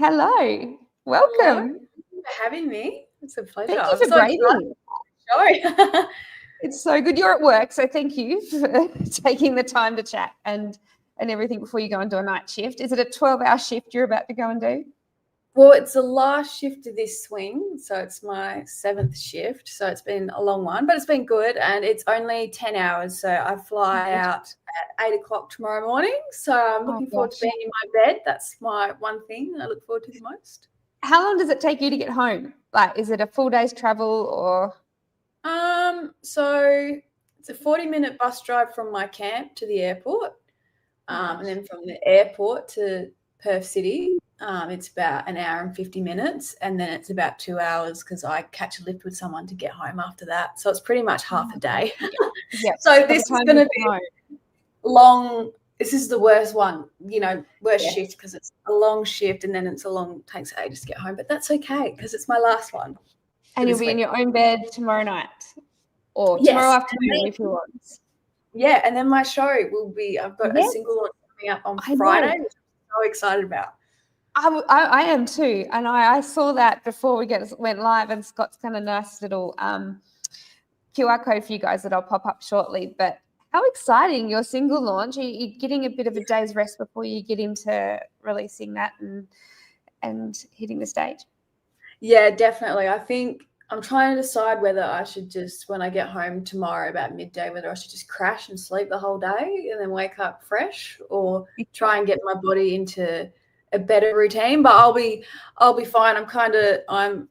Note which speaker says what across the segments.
Speaker 1: Hello.
Speaker 2: Hello.
Speaker 1: Welcome.
Speaker 2: Thank you for having me. It's a pleasure.
Speaker 1: Thank you
Speaker 2: I'm
Speaker 1: for
Speaker 2: so excited
Speaker 1: braving.
Speaker 2: for the show.
Speaker 1: It's so good you're at work, so thank you for taking the time to chat and everything before you go and do a night shift. Is it a 12-hour shift you're about to go and do?
Speaker 2: Well, it's the last shift of this swing, so it's my 7th shift. So it's been a long one, but it's been good, and it's only 10 hours. So I fly out at 8 o'clock tomorrow morning. So I'm looking forward to being in my bed. That's my one thing I look forward to the most.
Speaker 1: How long does it take you to get home? Like, is it a full day's travel or?
Speaker 2: So it's a 40-minute bus drive from my camp to the airport, and then from the airport to Perth City. It's about an hour and 50 minutes, and then it's about 2 hours because I catch a lift with someone to get home after that. So it's pretty much half a day.
Speaker 1: Yeah.
Speaker 2: So this is going to be long. This is the worst one, worst shift because it's a long shift and then takes ages to get home. But that's okay because it's my last one.
Speaker 1: And you'll be in your own bed tomorrow night or tomorrow afternoon if you want.
Speaker 2: Yeah, and then my show will be, I've got a single launch coming up on Friday, which I'm so excited about.
Speaker 1: I am too, and I saw that before we went live, and Scott's kind of nice little QR code for you guys that I'll pop up shortly. But how exciting, your single launch. You're getting a bit of a day's rest before you get into releasing that and hitting the stage.
Speaker 2: Yeah, definitely. I think I'm trying to decide whether I should just, when I get home tomorrow about midday, whether I should just crash and sleep the whole day and then wake up fresh, or try and get my body into a better routine. But I'll be fine. I'm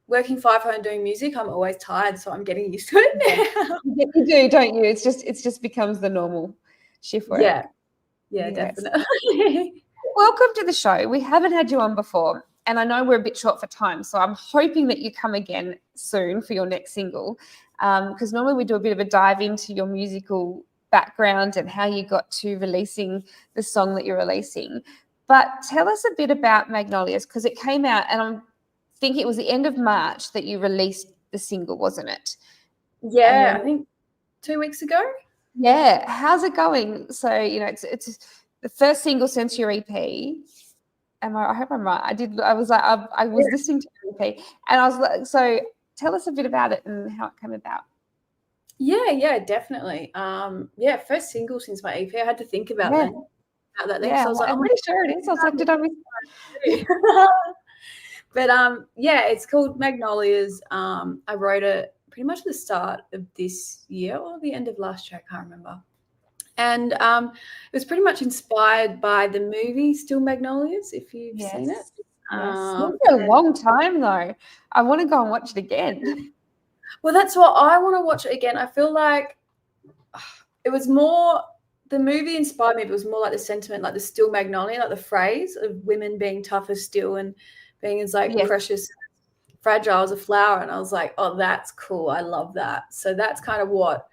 Speaker 2: working FIFO and doing music. I'm always tired, so I'm getting used to it now.
Speaker 1: You do, don't you? It just becomes the normal shift work.
Speaker 2: Yeah, definitely.
Speaker 1: Welcome to the show. We haven't had you on before, and I know we're a bit short for time, so I'm hoping that you come again soon for your next single, because normally we do a bit of a dive into your musical background and how you got to releasing the song that you're releasing. But tell us a bit about Magnolias, because it came out, and I'm thinking it was the end of March that you released the single, wasn't it?
Speaker 2: Yeah, I think 2 weeks ago.
Speaker 1: Yeah. How's it going? So, it's the first single since your EP. I hope I'm right. I was listening to your EP, and I was like, so tell us a bit about it and how it came about.
Speaker 2: Yeah, definitely. First single since my EP. I had to think about that. So I was like,
Speaker 1: I'm pretty sure it is. I was like, did I miss it?
Speaker 2: But it's called Magnolias. I wrote it pretty much at the start of this year or the end of last year. I can't remember. And it was pretty much inspired by the movie Still Magnolias, if you've seen it.
Speaker 1: Yes. It's been a long time though. I want to go and watch it again.
Speaker 2: Well, that's what I want to watch it again. I feel like it was more, the movie inspired me, but it was more like the sentiment, like the still magnolia, like the phrase of women being tough as steel and being as precious, fragile as a flower. And I was like, oh, that's cool. I love that. So that's kind of what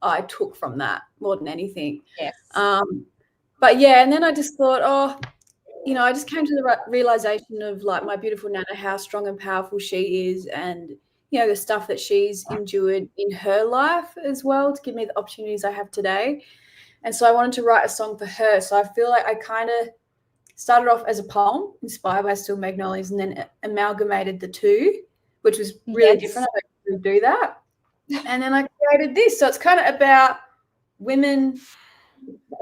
Speaker 2: I took from that more than anything.
Speaker 1: Yes.
Speaker 2: But yeah, and then I just thought, I just came to the realization of like my beautiful Nana, how strong and powerful she is, and the stuff that she's endured in her life as well to give me the opportunities I have today. And so I wanted to write a song for her. So I feel like I kind of started off as a poem inspired by Still Magnolias and then amalgamated the two, which was really different. I don't do that. And then I created this. So it's kind of about women,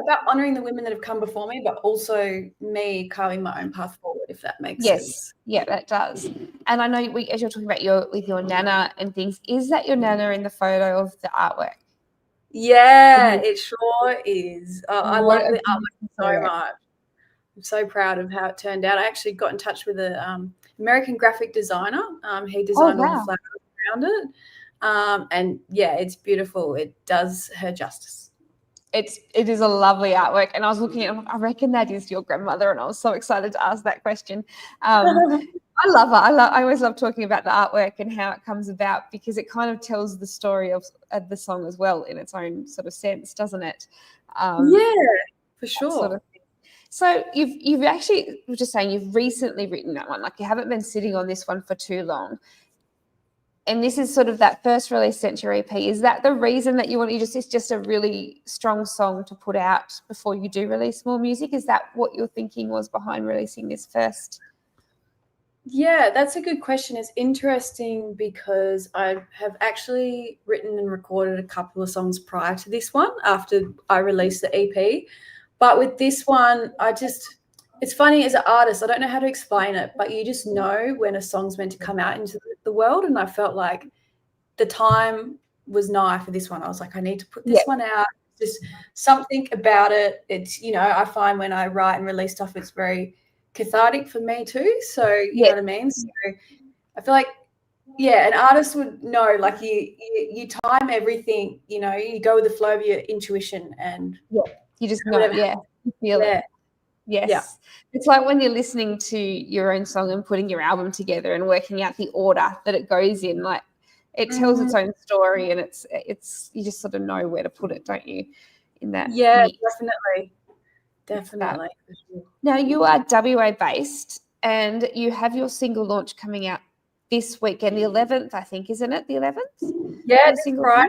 Speaker 2: about honoring the women that have come before me, but also me carving my own path forward, if that makes sense.
Speaker 1: Yeah, that does. And I know as you're talking about with your Nana and things, is that your Nana in the photo of the artwork?
Speaker 2: Yeah, it sure is. I love the artwork so much. I'm so proud of how it turned out. I actually got in touch with an American graphic designer. He designed all the flowers around it. And yeah, it's beautiful. It does her justice.
Speaker 1: It is a lovely artwork, and I was looking at it, I reckon that is your grandmother, and I was so excited to ask that question. I love it. I always love talking about the artwork and how it comes about, because it kind of tells the story of the song as well in its own sort of sense, doesn't it?
Speaker 2: Yeah, for sure.
Speaker 1: Sort of thing. So you've actually, we're just saying, you've recently written that one. Like, you haven't been sitting on this one for too long. And this is sort of that first release since your EP. Is that the reason that it's just a really strong song to put out before you do release more music? Is that what your thinking was behind releasing this first
Speaker 2: Yeah, that's a good question. It's interesting because I have actually written and recorded a couple of songs prior to this one after I released the EP. But with this one, it's funny as an artist, I don't know how to explain it, but you just know when a song's meant to come out into the world. And I felt like the time was nigh for this one. I was like, I need to put this one out. Just something about it. It's, I find when I write and release stuff, it's very cathartic for me too. So you know what I mean? So I feel like, yeah, an artist would know, like you time everything, you go with the flow of your intuition and
Speaker 1: you just know, you feel it. Yes.
Speaker 2: Yeah.
Speaker 1: It's like when you're listening to your own song and putting your album together and working out the order that it goes in, like it tells its own story, and it's you just sort of know where to put it, don't you? In that.
Speaker 2: Yeah,
Speaker 1: mix.
Speaker 2: definitely.
Speaker 1: Now you are WA based, and you have your single launch coming out this weekend, the 11th, I think, isn't it? The 11th?
Speaker 2: Yeah, it's Friday.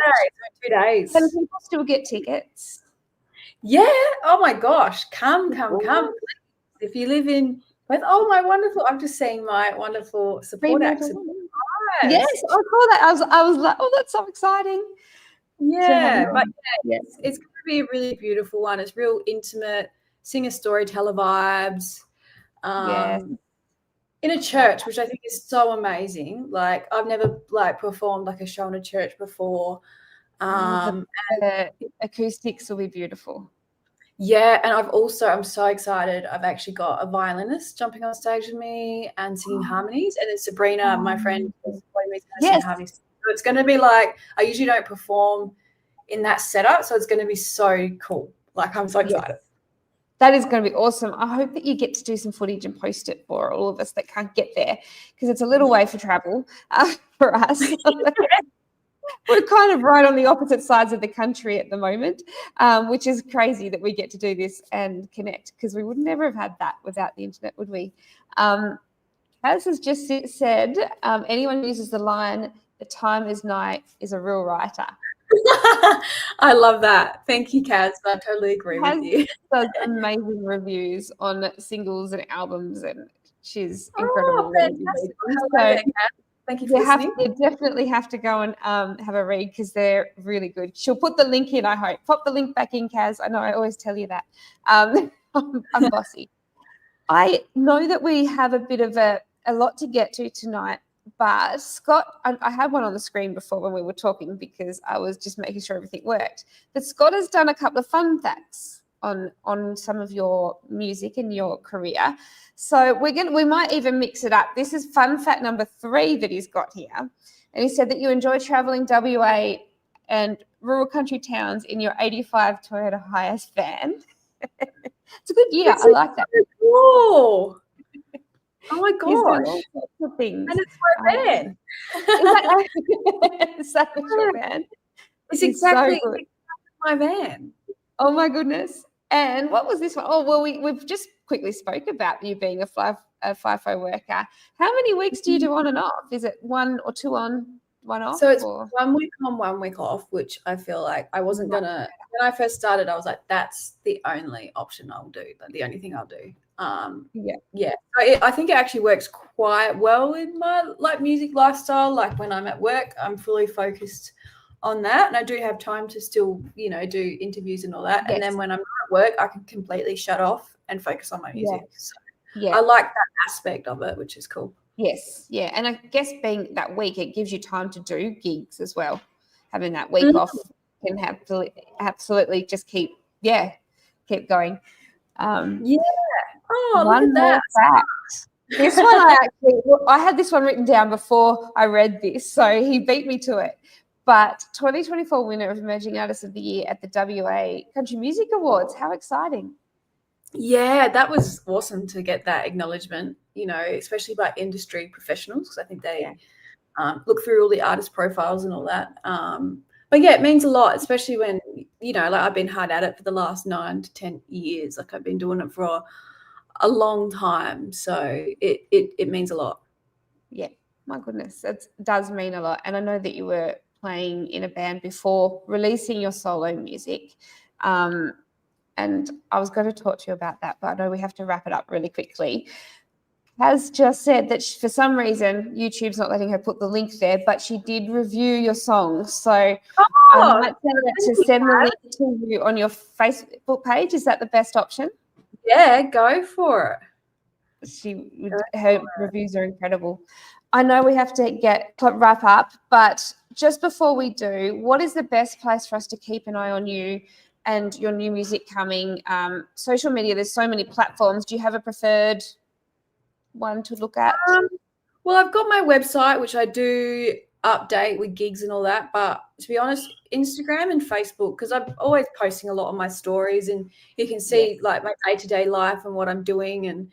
Speaker 2: So 2 days.
Speaker 1: Can people still get tickets?
Speaker 2: Yeah. Oh my gosh. Come. If you live in Perth, oh my wonderful. I'm just seeing my wonderful support acts.
Speaker 1: Yes, I saw that. I was like, oh, that's so exciting.
Speaker 2: Yeah, but it's going to be a really beautiful one. It's real intimate, singer storyteller vibes. In a church, which I think is so amazing. Like I've never performed like a show in a church before.
Speaker 1: The acoustics will be beautiful.
Speaker 2: Yeah, and I'm so excited. I've actually got a violinist jumping on stage with me and singing harmonies, and then Sabrina, my friend, is supporting me to sing harmonies. So it's going to be like, I usually don't perform in that setup, so it's going to be so cool. Like I'm so excited.
Speaker 1: That is going to be awesome. I hope that you get to do some footage and post it for all of us that can't get there, because it's a little way for travel for us. We're kind of right on the opposite sides of the country at the moment, which is crazy that we get to do this and connect, because we would never have had that without the internet, would we? Kaz has just said, anyone who uses the line, "the time is nigh," is a real writer.
Speaker 2: I love that. Thank you, Kaz. I totally agree with you.
Speaker 1: Does amazing reviews on singles and albums, and she's incredible.
Speaker 2: Thank you for listening.
Speaker 1: You definitely have to go and have a read, because they're really good. She'll put the link in, I hope. Pop the link back in, Kaz. I know I always tell you that. I'm bossy. I know that we have a bit of a lot to get to tonight, but Scott, I had one on the screen before when we were talking, because I was just making sure everything worked. But Scott has done a couple of fun facts on some of your music and your career. So we might even mix it up. This is fun fact number 3 that he's got here. And he said that you enjoy traveling WA and rural country towns in your 85 Toyota Hiace van. It's a good year. I like that.
Speaker 2: Cool. Oh my gosh.
Speaker 1: All sorts of things.
Speaker 2: And it's my van.
Speaker 1: Is that your van?
Speaker 2: It's exactly my van.
Speaker 1: Oh my goodness. And what was this one? Oh, well, we've just quickly spoke about you being a FIFO worker. How many weeks do you do on and off? Is it 1 or 2 on, 1 off?
Speaker 2: So it's 1 week on, 1 week off, which I feel like I wasn't going to. When I first started, I was like, that's the only option I'll do, like the only thing I'll do. Yeah. So I think it actually works quite well in my music lifestyle. Like when I'm at work, I'm fully focused on that, and I do have time to still, do interviews and all that. Yes. And then when I'm at work, I can completely shut off and focus on my music. Yes. So I like that aspect of it, which is cool.
Speaker 1: Yes, yeah, and I guess being that week, it gives you time to do gigs as well. Having that week off can absolutely just keep going.
Speaker 2: Oh, look at that.
Speaker 1: Fact. This one I had this one written down before I read this, so he beat me to it. But 2024 winner of Emerging Artist of the Year at the WA Country Music Awards. How exciting.
Speaker 2: Yeah, that was awesome to get that acknowledgement, especially by industry professionals, because I think they look through all the artist profiles and all that. But yeah, it means a lot, especially when, I've been hard at it for the last 9 to 10 years. Like I've been doing it for a long time. So it means a lot.
Speaker 1: Yeah, my goodness, it does mean a lot. And I know that you were playing in a band before releasing your solo music. And I was going to talk to you about that, but I know we have to wrap it up really quickly. has just said that for some reason YouTube's not letting her put the link there, but she did review your song. So I might send the link to you on your Facebook page. Is that the best option?
Speaker 2: Yeah, go for it.
Speaker 1: Her reviews are incredible. I know we have to wrap up, but just before we do, what is the best place for us to keep an eye on you and your new music coming? Social media, there's so many platforms. Do you have a preferred one to look at?
Speaker 2: Well, I've got my website, which I do update with gigs and all that, but to be honest, Instagram and Facebook, because I'm always posting a lot on my stories, and you can see like my day-to-day life and what I'm doing, and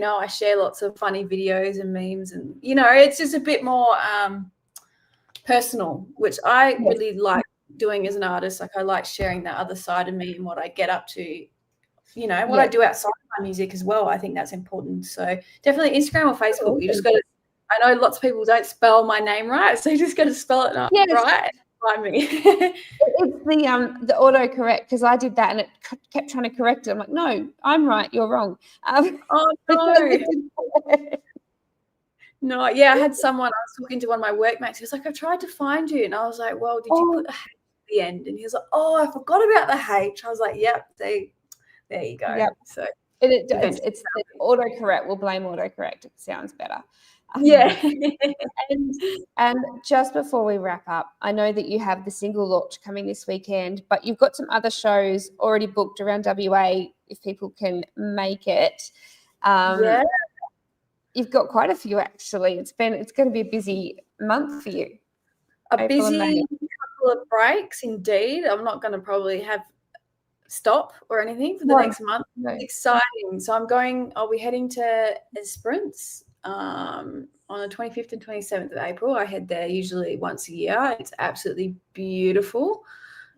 Speaker 2: I share lots of funny videos and memes, and it's just a bit more personal, which I really like doing as an artist. Like I like sharing that other side of me and what I get up to, what I do outside of my music as well. I think that's important. So definitely Instagram or Facebook. You just got to, I know lots of people don't spell my name right, so you just got to spell it right. Find me.
Speaker 1: It's the autocorrect, because I did that and it kept trying to correct it. I'm like, no, I'm right, you're wrong.
Speaker 2: Oh no. No, yeah, I had someone, I was talking to one of my workmates, he was like, I've tried to find you, and I was like, well, did you put the H at the end? And he was like, oh, I forgot about the H. I was like, yep, there you go.
Speaker 1: Yep.
Speaker 2: So
Speaker 1: it's autocorrect. We'll blame autocorrect. It sounds better.
Speaker 2: Yeah.
Speaker 1: and just before we wrap up, I know that you have the single launch coming this weekend, but you've got some other shows already booked around WA if people can make it. You've got quite a few actually. It's going to be a busy month for you.
Speaker 2: A busy couple of breaks indeed. I'm not going to probably have stop or anything for the next month. No. It's exciting. So I'll be heading to Esperance on the 25th and 27th of April. I head there usually once a year. It's absolutely beautiful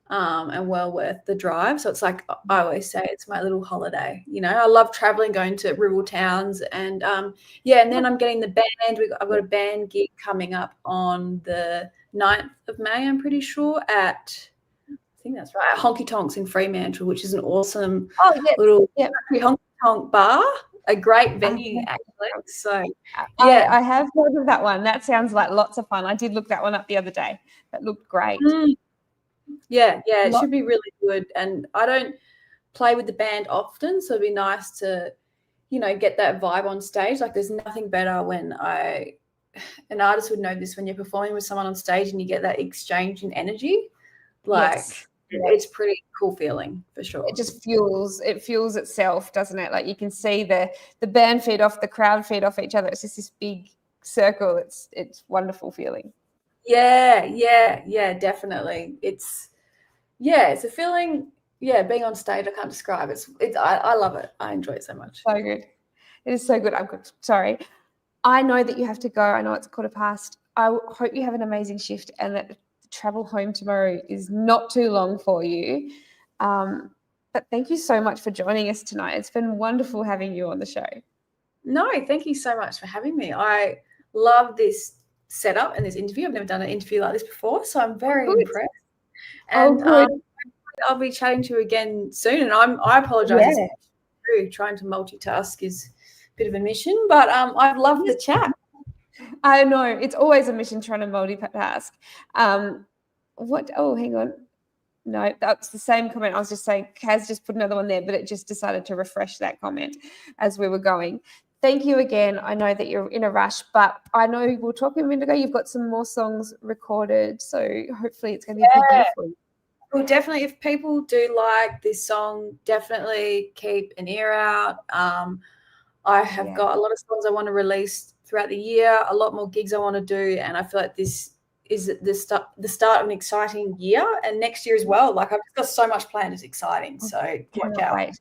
Speaker 2: and well worth the drive. So it's like I always say, it's my little holiday. I love traveling, going to rural towns, and and then I'm getting the band. I've got a band gig coming up on the 9th of May, I'm pretty sure, at I think that's right, Honky Tonks in Fremantle, which is an awesome little honky tonk bar. A great venue, actually. So,
Speaker 1: I have heard of that one. That sounds like lots of fun. I did look that one up the other day. That looked great.
Speaker 2: Yeah, it should be really good. And I don't play with the band often, so it'd be nice to, get that vibe on stage. Like there's nothing better when an artist would know this, when you're performing with someone on stage and you get that exchange in energy. Like it's pretty cool feeling for sure.
Speaker 1: It just fuels itself, doesn't it? Like you can see the band feed off, the crowd feed off each other. It's just this big circle. It's wonderful feeling.
Speaker 2: Yeah, definitely. It's a feeling. Yeah, being on stage, I can't describe it. I love it. I enjoy it so much.
Speaker 1: So good. It is so good. I'm sorry. I know that you have to go. I know it's 15:15. I hope you have an amazing shift and that the travel home tomorrow is not too long for you. But thank you so much for joining us tonight. It's been wonderful having you on the show.
Speaker 2: No, thank you so much for having me. I love this setup and this interview. I've never done an interview like this before, so I'm very impressed. And I'll be chatting to you again soon. And I apologize. Trying to multitask is a bit of a mission, but I've loved the chat.
Speaker 1: I know it's always a mission trying to multitask. Hang on. No, that's the same comment. I was just saying, Kaz just put another one there, but it just decided to refresh that comment as we were going. Thank you again. I know that you're in a rush, but I know we were talking a minute ago. You've got some more songs recorded, so hopefully it's going to be a big year for you.
Speaker 2: Well, definitely, if people do like this song, definitely keep an ear out. I have got a lot of songs I want to release throughout the year, a lot more gigs I want to do, and I feel like this is the start of an exciting year, and next year as well. Like I've just got so much planned. It's exciting, so watch out.
Speaker 1: Wait.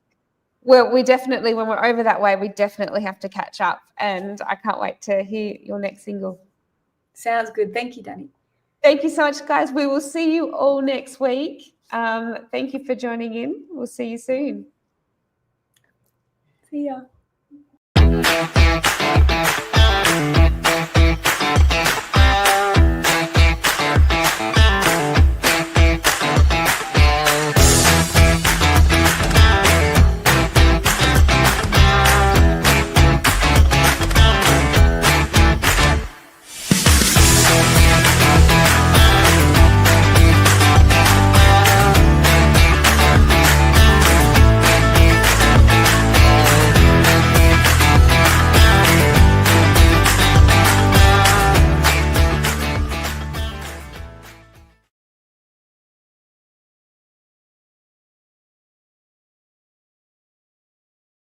Speaker 1: Well, we definitely, when we're over that way, we definitely have to catch up, and I can't wait to hear your next single.
Speaker 2: Sounds good. Thank you, Danni.
Speaker 1: Thank you so much, guys. We will see you all next week. Thank you for joining in. We'll see you soon.
Speaker 2: See ya.